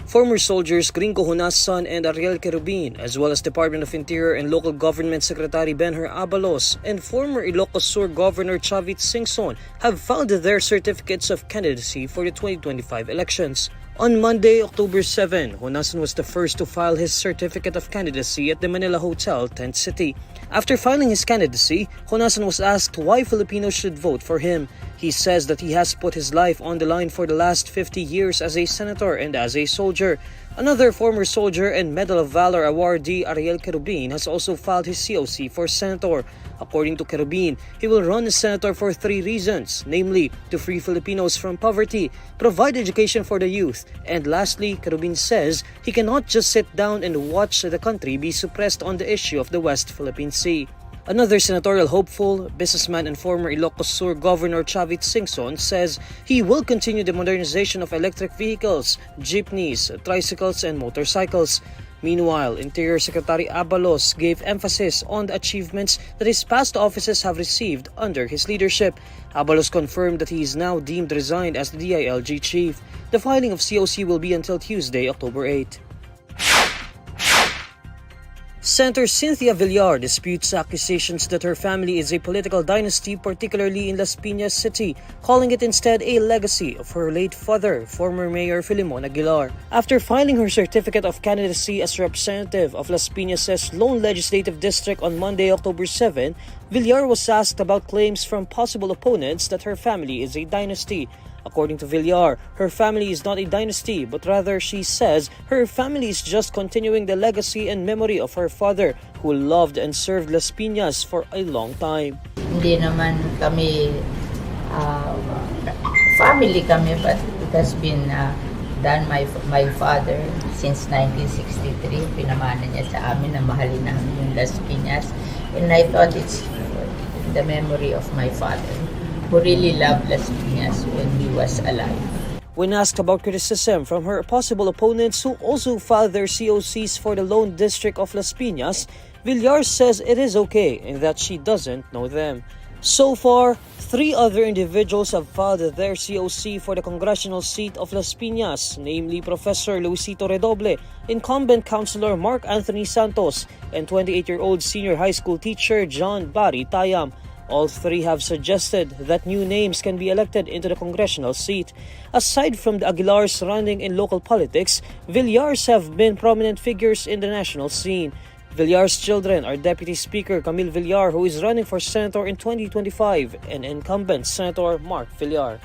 Former soldiers Gringo Honasan and Ariel Querubin, as well as Department of Interior and Local Government Secretary Benhur Abalos and former Ilocos Sur Governor Chavit Singson have filed their certificates of candidacy for the 2025 elections. On Monday, October 7, Honasan was the first to file his certificate of candidacy at the Manila Hotel, Tent City. After filing his candidacy, Honasan was asked why Filipinos should vote for him. He says that he has put his life on the line for the last 50 years as a senator and as a soldier. Another former soldier and Medal of Valor awardee, Ariel Querubin, has also filed his COC for senator. According to Querubin, he will run as senator for 3 reasons, namely to free Filipinos from poverty, provide education for the youth, and lastly, Querubin says he cannot just sit down and watch the country be suppressed on the issue of the West Philippine Sea. Another senatorial hopeful, businessman and former Ilocos Sur Governor Chavit Singson says he will continue the modernization of electric vehicles, jeepneys, tricycles and motorcycles. Meanwhile, Interior Secretary Abalos gave emphasis on the achievements that his past offices have received under his leadership. Abalos confirmed that he is now deemed resigned as the DILG chief. The filing of COC will be until Tuesday, October 8. Senator Cynthia Villar disputes accusations that her family is a political dynasty, particularly in Las Piñas City, calling it instead a legacy of her late father, former Mayor Filimon Aguilar. After filing her certificate of candidacy as representative of Las Piñas' lone legislative district on Monday, October 7, Villar was asked about claims from possible opponents that her family is a dynasty. According to Villar, her family is not a dynasty, but rather she says her family is just continuing the legacy and memory of her father who loved and served Las Piñas for a long time. Hindi naman kami family kami, but it has been done my father since 1963. Pinamana niya sa amin na mahalin namin yung Las Piñas, and I thought it's the memory of my father, who really loved Las Piñas when he was alive. When asked about criticism from her possible opponents who also filed their COCs for the lone district of Las Piñas, Villar says it is okay and that she doesn't know them. So far, 3 other individuals have filed their COC for the congressional seat of Las Piñas, namely Professor Luisito Redoble, incumbent Councilor Mark Anthony Santos, and 28-year-old senior high school teacher John Barry Tayam. All 3 have suggested that new names can be elected into the congressional seat. Aside from the Aguilars running in local politics, Villars have been prominent figures in the national scene. Villar's children are Deputy Speaker Camille Villar, who is running for Senator in 2025, and incumbent Senator Mark Villar.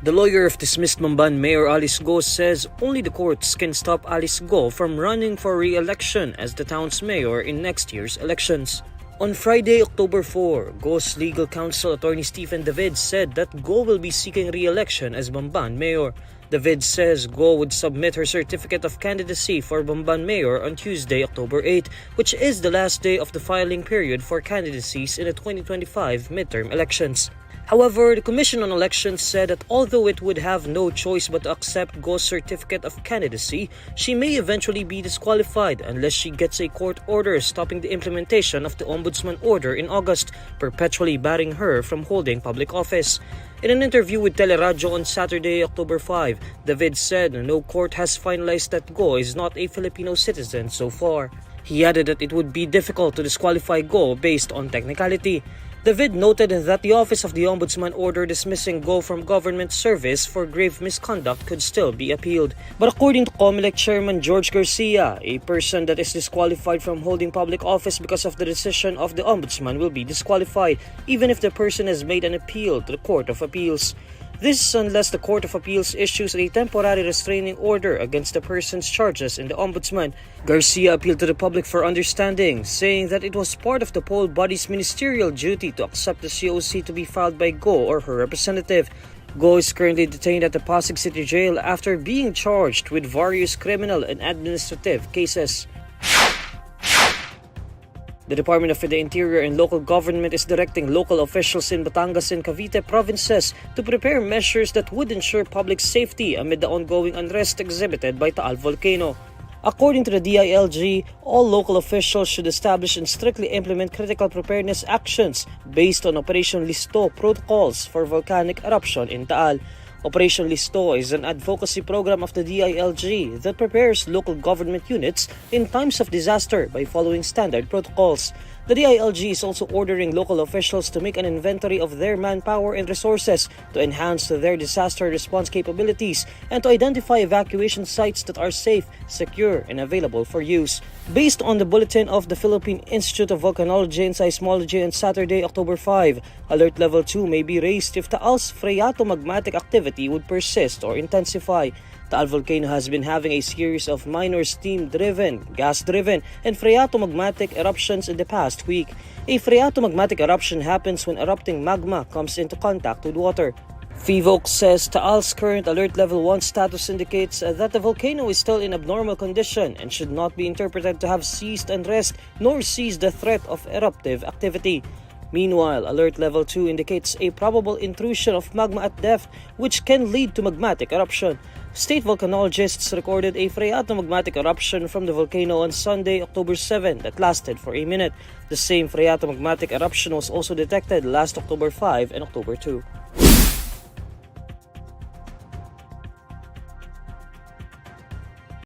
The lawyer of dismissed Mamban Mayor Alice Go says only the courts can stop Alice Go from running for re-election as the town's mayor in next year's elections. On Friday, October 4, Go's legal counsel attorney Stephen David said that Go will be seeking re-election as Mamban mayor. David says Go would submit her certificate of candidacy for Mamban mayor on Tuesday, October 8, which is the last day of the filing period for candidacies in the 2025 midterm elections. However, the Commission on Elections said that although it would have no choice but to accept Go's certificate of candidacy, she may eventually be disqualified unless she gets a court order stopping the implementation of the Ombudsman order in August, perpetually barring her from holding public office. In an interview with Teleradyo on Saturday, October 5, David said no court has finalized that Go is not a Filipino citizen so far. He added that it would be difficult to disqualify Go based on technicality. David noted that the Office of the Ombudsman order dismissing Go from government service for grave misconduct could still be appealed. But according to COMELEC Chairman George Garcia, a person that is disqualified from holding public office because of the decision of the Ombudsman will be disqualified, even if the person has made an appeal to the Court of Appeals. This unless the Court of Appeals issues a temporary restraining order against the person's charges in the Ombudsman. Garcia appealed to the public for understanding, saying that it was part of the poll body's ministerial duty to accept the COC to be filed by Go or her representative. Go is currently detained at the Pasig City Jail after being charged with various criminal and administrative cases. The Department of the Interior and Local Government is directing local officials in Batangas and Cavite provinces to prepare measures that would ensure public safety amid the ongoing unrest exhibited by Taal volcano. According to the DILG, all local officials should establish and strictly implement critical preparedness actions based on Operation Listo protocols for volcanic eruption in Taal. Operation Listo is an advocacy program of the DILG that prepares local government units in times of disaster by following standard protocols. The DILG is also ordering local officials to make an inventory of their manpower and resources to enhance their disaster response capabilities and to identify evacuation sites that are safe, secure, and available for use. Based on the bulletin of the Philippine Institute of Volcanology and Seismology on Saturday, October 5, Alert Level 2 may be raised if Taal's phreatomagmatic activity would persist or intensify. Taal volcano has been having a series of minor steam-driven, gas-driven, and phreatomagmatic eruptions in the past week. A phreatomagmatic eruption happens when erupting magma comes into contact with water. FIVOC says Taal's current Alert Level 1 status indicates that the volcano is still in abnormal condition and should not be interpreted to have ceased unrest nor ceased the threat of eruptive activity. Meanwhile, Alert Level 2 indicates a probable intrusion of magma at depth which can lead to magmatic eruption. State volcanologists recorded a phreatomagmatic eruption from the volcano on Sunday, October 7 that lasted for a minute. The same phreatomagmatic eruption was also detected last October 5 and October 2.